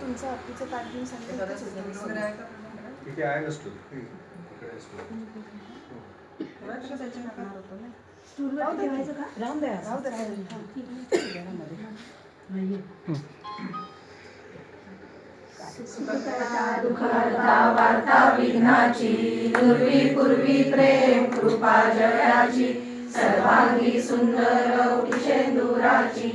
तुमचं तिचं ताट घेऊन सांगितलं ठीक आहे ना स्टूल इकडे स्टूल राहून द्या दुःखहर्ता वार्ता विघ्नाची दुर्वी पूर्वी प्रेम कृपा जयाची सर्वांगी सुंदर उटिशेंदुराची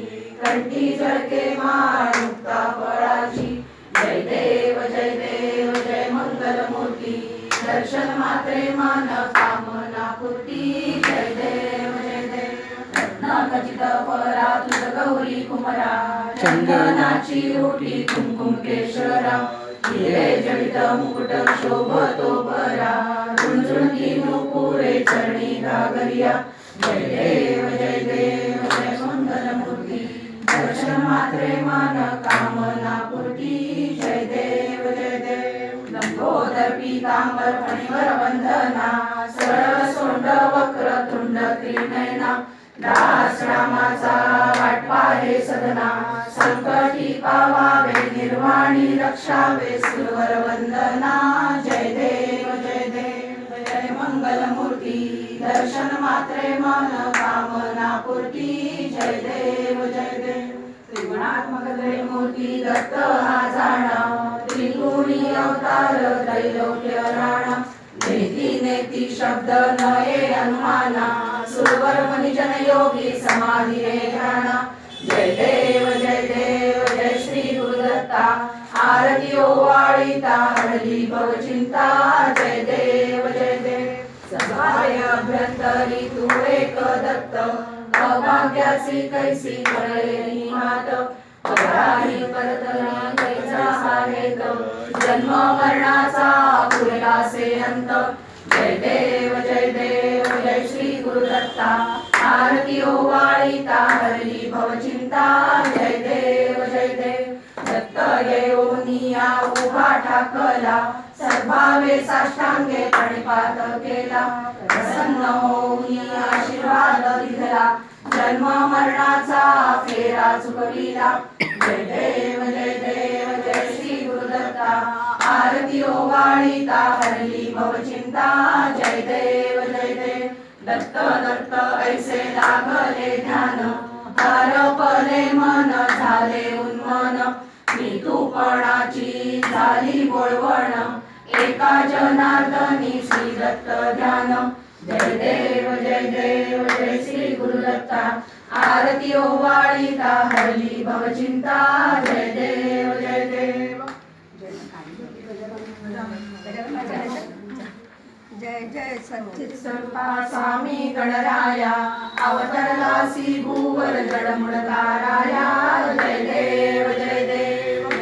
कंठी जळके माळ मुक्ता फळाची जय देव जय मंगलमूर्ती दर्शन मात्रे मान कामना पूर्ती जय देव रत्नाखचित परा तुझ गौरी कुमरा चंदनाची ओटी कुंकुम केशरा हिरे जडित मुकुट शोभतो बरा झुंझुणती नुपुरे चरणी घागरिया जय देव जय मंगलमूर्ती दर्शन मात्रे मान कामना पूर्ती जय देव लंबोदर पीतांबर फणीवर वंदना सरळ सोंड वक्र तुंड त्रिनयना दास रामाचा वाटपा हे सदना संकटी पावावे निर्वाणी रक्षावे सुरवर वंदना जय देव जय मंगलमूर्ती दर्शन मात्रे मन कामना पूर्ती जय देव त्रिगुणात्मक त्रयमूर्ती दत्त हा जाणा त्रिगुणी अवतार त्रैलोक्य राणा नेती नेती शब्द नये अनुमाना सुरवर मनिजन योगी समाधी रे ध्याना जय देव जय श्री गुरुदत्ता आरती ओवाळीता हरली भवचिंता जय देव सहाय अभ्यंतरी तू एक दत्त अभाग्याची कैसी कळलेली मात पराही परतला कैचा आहेत जन्म मरणाचा पुरेलासे अंत जय देव जय श्री गुरुदत्ता आरती ओवाळीता हरली भवचिंता जय देव दत्त येऊनिया उभा ठाकला सर्वावे साष्टांगे प्रणिपात केला प्रसन्न होऊन आशीर्वाद दिला जन्म मरणाचा फेरा चुकविला जय देव जय श्री गुरुदत्ता आरती ओवाळीता हरली भवचिंता जय देव दत्त ऐसे लागले ध्यान हरपले मन झाले उन्मन मृत्यूपणाची झाली बोळवण एका जनार्दनी श्री दत्त ध्यान जय देव जय श्री गुरुदत्ता आरती ओवाळीता हरली भवचिंता जय देव जय सच्चित स्वरूपा स्वामी गणराया अवतरलासी भूवर जडमुडताराया जय देव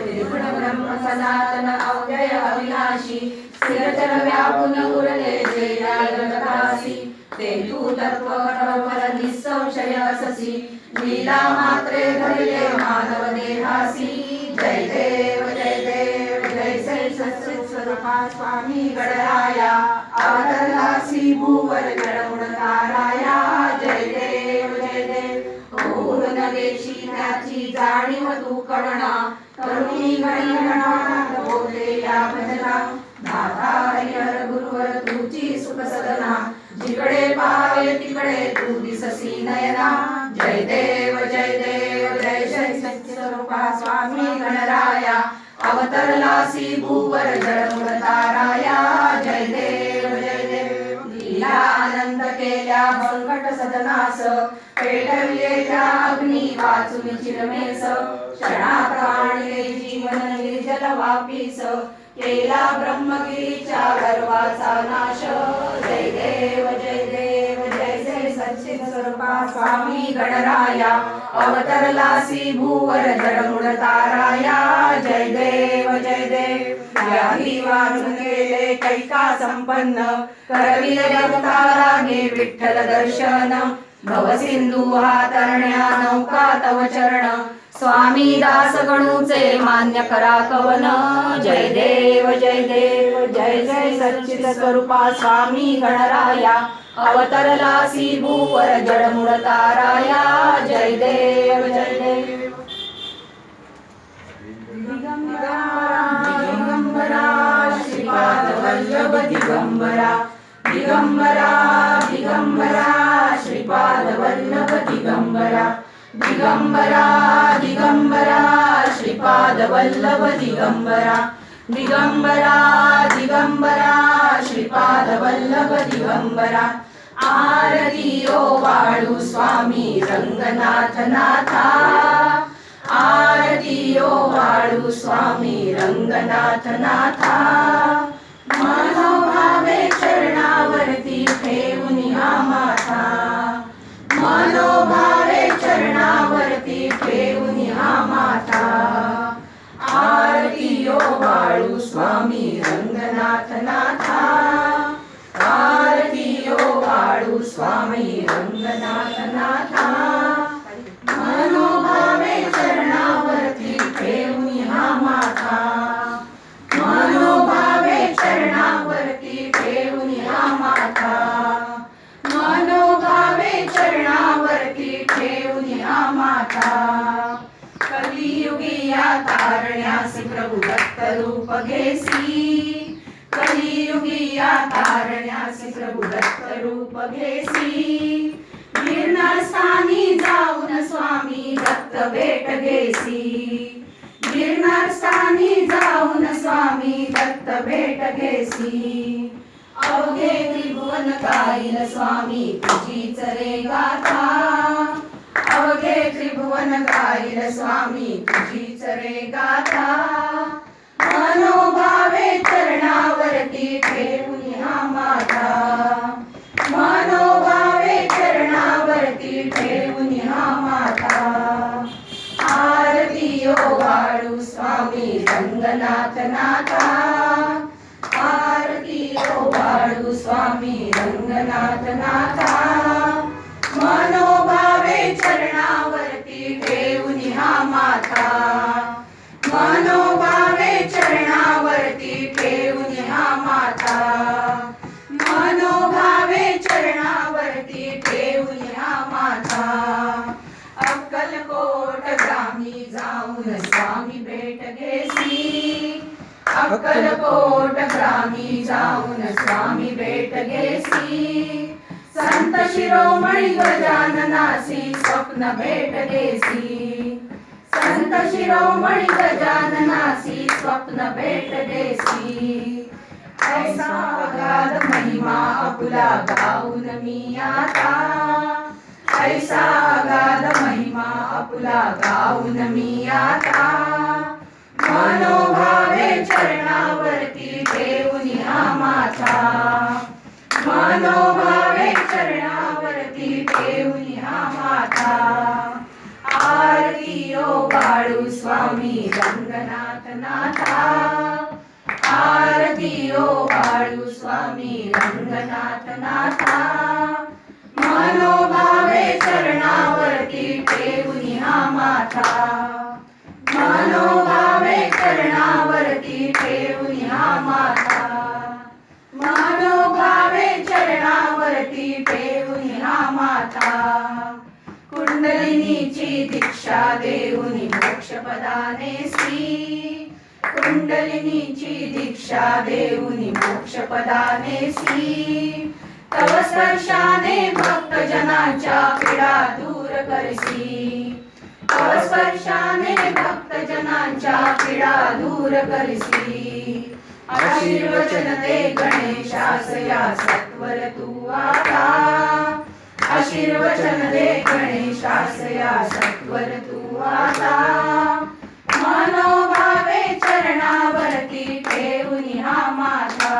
निर्गुण ब्रह्म सनातन अव्यय अविनाशी स्थिरचर व्यापून उरले जे या जगतासी ते तू तत्व खरोखर निसंशय अससी लीला मात्रे धरिले मानव देहासी जय देव जय सच्चित स्वरूपा स्वामी गणराया अवतरलासी भूवर जडमुडताराया जय देव होऊन नगेशी त्याची जाणीव तू करणा करुणी गणनाथ बोले या भजना दाता हरिहर गुरुवर तुझी सुख सदना जिकडे पाहावे तिकडे तू दिससी नयना जय देव जय सच्चित स्वरूपा स्वामी गणराया अवतरलासी भूवर जडमुडताराया जय देव लीला आनंद केल्या संकट सदनास पेटविलेल्या अग्नी वाचून चिरमेस क्षणात आणले जीवन निर्जल वापीस केला ब्रह्मगिरीच्या गर्वाचा नाश जय देव जय सच्चित स्वरूपा स्वामी गणराया अवतरलासी भूवर जडमुडताराया जय देव याही वाचून गेले कैका संपन्न करविले भक्ताला घे विठ्ठल दर्शन भवसिंधू हा तरण्या नौका तव चरण स्वामी दास गणूचे मान्य करा कवन जय देव जय सच्चित स्वरूपा स्वामी गणराया अवतरलासी भूवर जडमुडताराया जय देव दिगंबरा श्रीपाद वल्लभ दिगंबरा दिगंबरा दिगंबरा श्रीपाद वल्लभ दिगंबरा आरती ओ वाळू स्वामी रंगनाथ नाथा आरती ओ वाळू स्वामी रंगनाथ नाथा मनोभावे चरणावरती ठेवून हा माथा मनोभावे चरणावरती ठेवून हा माथा आरती ओ वाळू स्वामी रंगनाथ नाथा आरती ओ वाळू स्वामी रंगनाथ नाथा मनोभावे चरणावरती ठेवून हा माथा मनोभावे चरणावरती ठेवून हा माथा मनोभावे चरणावरती ठेवून हा माथा कलियुगी या तारण्यासी प्रभु दत्त रूप घेसी कलियुगी या तारण्यासी प्रभु दत्त रूप घेसी गिरनारस्थानी जाऊन स्वामी दत्त भेट घेसी गिरनारस्थानी जाऊन स्वामी दत्त भेट घेसी अवघे त्रिभुवन गाईल स्वामी तुझीच रे गाथा अवघे त्रिभुवन गाईल स्वामी तुझीच रे गाथा मनोभावे चरणावरती ठेवून हा माथा मनोभावे चरणावरती ठेवून हा माथा आरती ओ वाळू स्वामी रंगनाथ नाथा आरती ओ वाळू स्वामी रंगनाथ नाथा मनोभावे चरणावरती ठेवून हा माथा मनोभावे चरणावरती ठेवून हा माथा मनोभावे चरणावरती ठेवून हा माथा अक्कलकोट ग्रामी जाऊन स्वामी भेट घेसी अक्कलकोट ग्रामी जाऊन स्वामी भेट घेसी संत शिरोमणी गजाननासी स्वप्न भेट घेसी संत शिरोमणी गजाननासी स्वप्न भेट देसी ऐसा अगाध महिमा आपुला गाऊन मी आता ऐसा अगाध महिमा आपुला गाऊन मी आता मनोभावे चरणावरती ठेवून हा माथा मनोभावे चरणावरती ठेवून हा माथा आरती ओ वाळू स्वामी रंगनाथ नाथा आरती ओ वाळू स्वामी रंगनाथ नाथा मनोभावे चरणावरती ठेवून हा माथा मनोभावे चरणावरती ठेवून हा माथा मनोभावे चरणावरती ठेवून हा माथा कुंडलिनीची दीक्षा देऊन मोक्षपदाने श्री कुंडलिनीची दीक्षा देऊन मोक्षपदाने श्री तव स्पर्शाने भक्तजनांच्या पीडा दूर करसी तव स्पर्शाने भक्तजनांच्या पीडा दूर करसी आशीर्वचन दे गणेशासया सत्वर तू आता आशीर्वचन दे गणेशासया सत्वर तू आता मनोभावे चरणावरती ठेवून हा माथा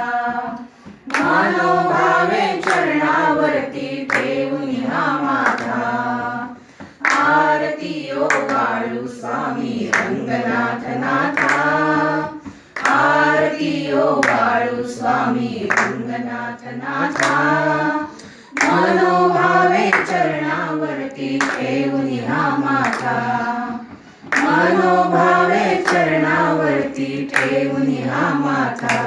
मनोभावे चरणावरती ठेवून हा माथा आरती ओ वाळू स्वामी रंगनाथ नाथा आरती ओ वाळू स्वामी रंगनाथ नाथा मनोभावे चरणावरती ठेवून हा माथा मनोभावे चरणावरती ठेवून हा माथा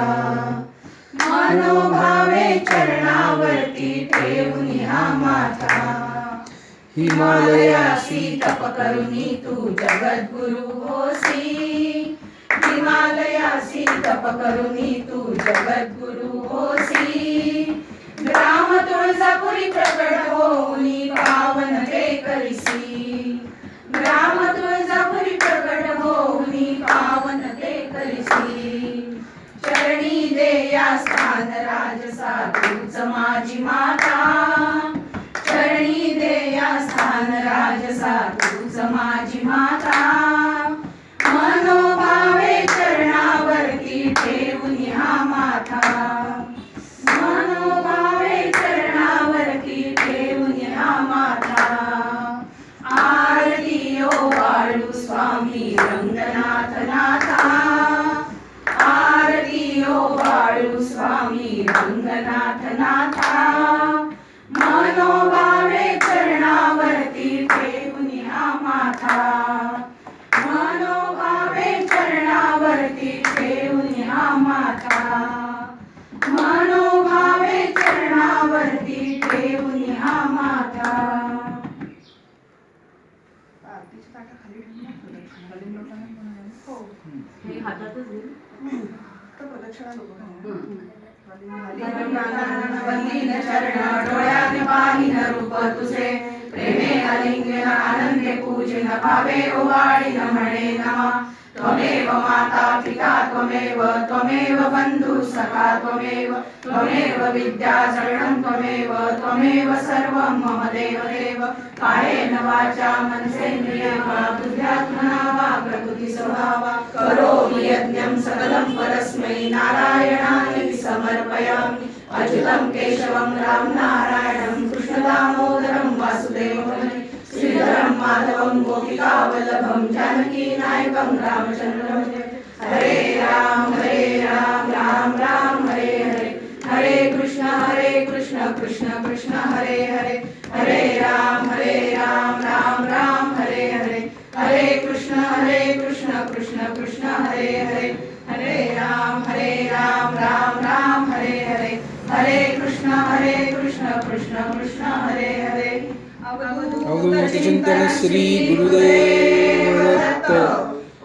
मनोभावे चरणावरती ठेवून हा माथा हिमालयासी तप करुनी तू जगद्गुरु होसी हिमालयासी तप करुनी तू जगद्गुरु होसी ग्राम तुळजापुरी प्रकट होऊनी पावन ते करिसी ग्राम तुळजापुरी स्थान राजसा तूच माझी माता चरणी देया स्थान राजसा तूच माझी माता मनोभावे चरणावरती ठेवून हा माथा मनोभावे चरणावरती ठेवून हा माथा आरती ओ वाळू स्वामी रंगनाथ नाथा आरती ओ वाळू स्वामी रंगनाथ नाथा मनोभावे चरणावरती ठेवून हा माथा मनोभावे चरणावरती ठेवून हा माथा मनोभावे चरणावरती ठेवून हा माथा हे हातातच घेऊन वंदीन चरण डोळ्याने पाहिन रूप तुझे प्रेमे आलिंगन आनंदे पूजन भावे ओवाळीन म्हणे नमा त्वमेव माता पिता त्वमेव बंधु सखा त्वमेव विद्या शरणं त्वमेव सर्वं मम देव देव कायेन वाचा मनसेन्द्रियेर्वा बुद्ध्यात्मना वा प्रकृति स्वभावा करोमि यज्ञं सकलं परस्मै नारायणाय समर्पयामि अच्युतं केशवं राम नारायणं कृष्णदामोदरं वासुदेवं श्रीधरं माधवं गोपिकावल्लभं जानकी नायकं रामचन्द्रं हरे राम राम राम हरे हरे हरे कृष्ण कृष्ण कृष्ण हरे हरे हरे राम राम राम हरे हरे हरे कृष्ण कृष्ण कृष्ण हरे हरे हरे राम राम राम हरे हरे हरे कृष्ण कृष्ण कृष्ण हरे हरे अवधूत चिंतन श्री गुरुदेव दत्त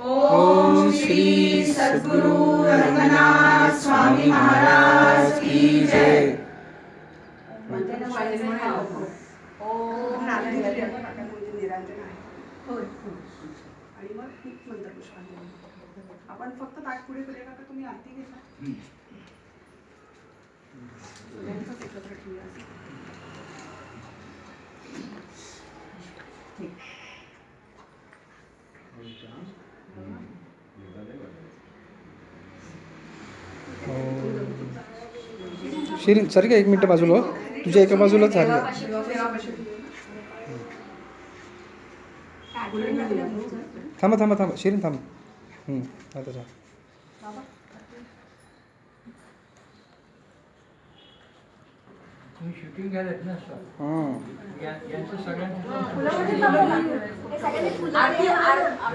ओम श्री सद्गुरु रंगनाथ स्वामी महाराज की जय. आपण फक्त ताट पुढे करूया का तुम्ही आरती घेता सगळ्यांचंच एकत्र ठेवूया शिरीन सर का एक मिनिट बाजूला हो. तुझ्या एका बाजूला झाली थांबा थांबा थांबा शिरीन थांब आता जा. तुम्ही शूटिंग घ्यायलात ना सर यांचं सगळ्यांचं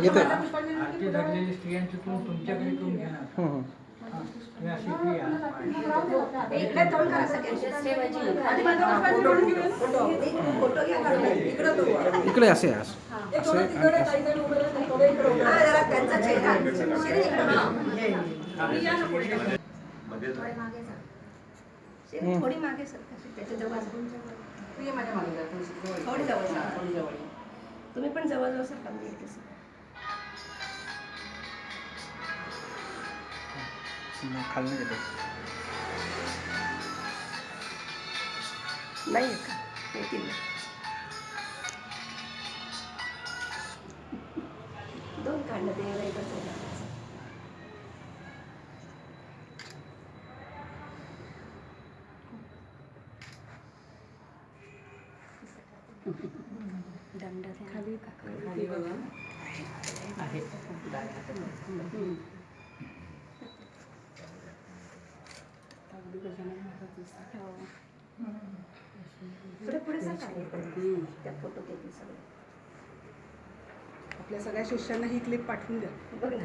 येते आरती धरलेली स्त्रियांचं तुम्ही तुमच्याकडे तुम्ही घेणार तुम्ही अशी फ्री इकडे असे थोडी मागे सरका त्याच्या जवळ माझ्या मागे थोडी जवळ तुम्ही पण जवळ सरका खाली गेले नाही का येतील दोन काढणं ते दंड खाली खाली बघा आहे पुढे पुढे त्या फोटो घेतले सगळे आपल्या सगळ्या शिष्यांना ही क्लिप पाठवून द्या बघ ना